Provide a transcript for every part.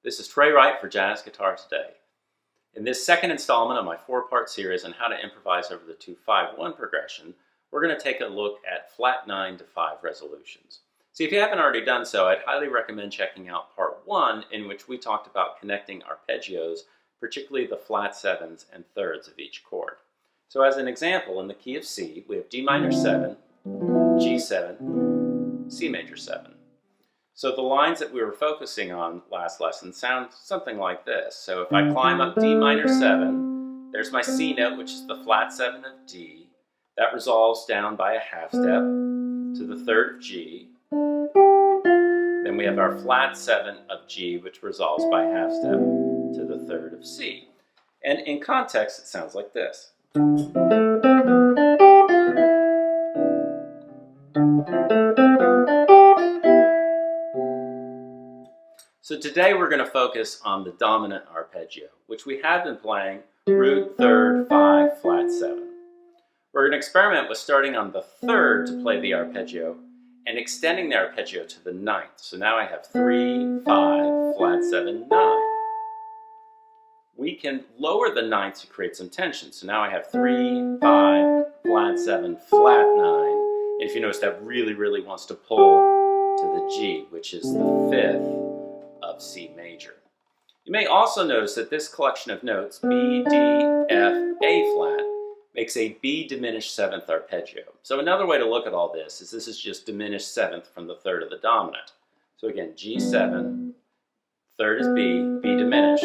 This is Trey Wright for Jazz Guitar Today. In this second installment of my four-part series on how to improvise over the 2-5-1 progression, we're going to take a look at flat 9 to 5 resolutions. See, if you haven't already done so, I'd highly recommend checking out part 1, in which we talked about connecting arpeggios, particularly the flat 7s and 3rds of each chord. So as an example, in the key of C, we have D minor 7, G7, C major 7. So the lines that we were focusing on last lesson sound something like this. So if I climb up D minor 7, there's my C note, which is the flat 7 of D. That resolves down by a half step to the 3rd of G. Then we have our flat 7 of G, which resolves by a half step to the 3rd of C. And in context, it sounds like this. So today we're going to focus on the dominant arpeggio, which we have been playing root, 3rd, 5, flat 7. We're going to experiment with starting on the 3rd to play the arpeggio and extending the arpeggio to the 9th. So now I have 3, 5, flat 7, 9. We can lower the 9th to create some tension. So now I have 3, 5, flat 7, flat 9. And if you notice, that really wants to pull to the G, which is the 5th of C major. You may also notice that this collection of notes, B, D, F, A flat, makes a B diminished 7th arpeggio. So another way to look at all this is just diminished 7th from the 3rd of the dominant. So again, G7, 3rd is B, B diminished.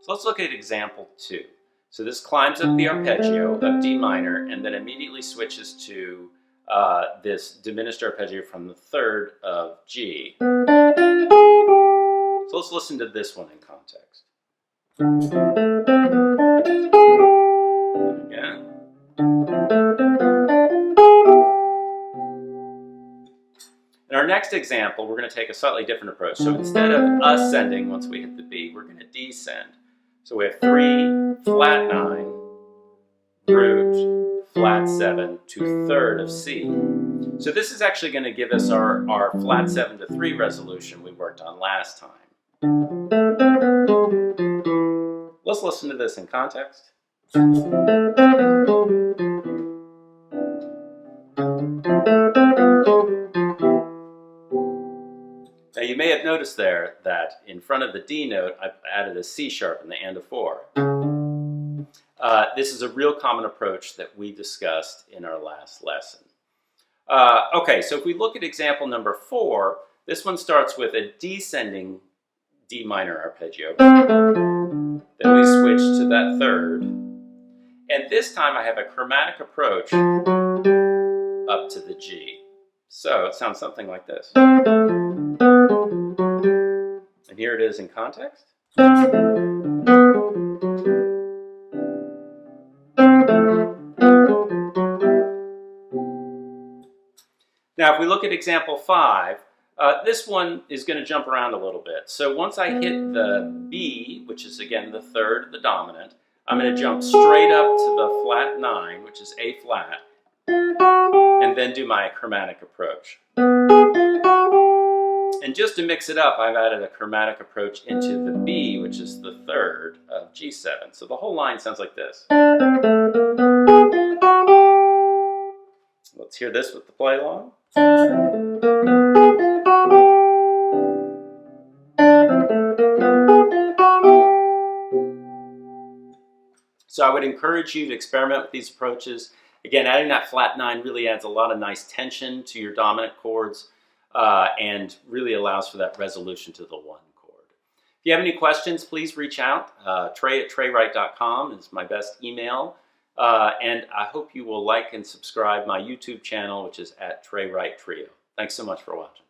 So let's look at example 2. So this climbs up the arpeggio of D minor and then immediately switches to this diminished arpeggio from the 3rd of G. So let's listen to this one in context. Again. In our next example, we're going to take a slightly different approach. So instead of ascending once we hit the B, we're going to descend. So we have 3, flat 9, root, flat 7 to 3rd of C. So this is actually going to give us our flat 7 to 3 resolution we worked on last time. Let's listen to this in context. Now you may have noticed there that in front of the D note, I've added a C sharp in the and of 4. This is a real common approach that we discussed in our last lesson. Okay, so if we look at example number 4, this one starts with a descending D minor arpeggio. Then we switch to that 3rd. And this time I have a chromatic approach up to the G. So it sounds something like this. And here it is in context. Now if we look at example 5, this one is going to jump around a little bit. So once I hit the B, which is again the 3rd, the dominant, I'm going to jump straight up to the flat 9, which is A flat, and then do my chromatic approach. And just to mix it up, I've added a chromatic approach into the B, which is the 3rd of G7. So the whole line sounds like this. Let's hear this with the play along. So I would encourage you to experiment with these approaches. Again, adding that flat 9 really adds a lot of nice tension to your dominant chords and really allows for that resolution to the 1 chord. If you have any questions, please reach out. Trey@treywright.com is my best email. And I hope you will like and subscribe my YouTube channel, which is @Trey Wright Trio. Thanks so much for watching.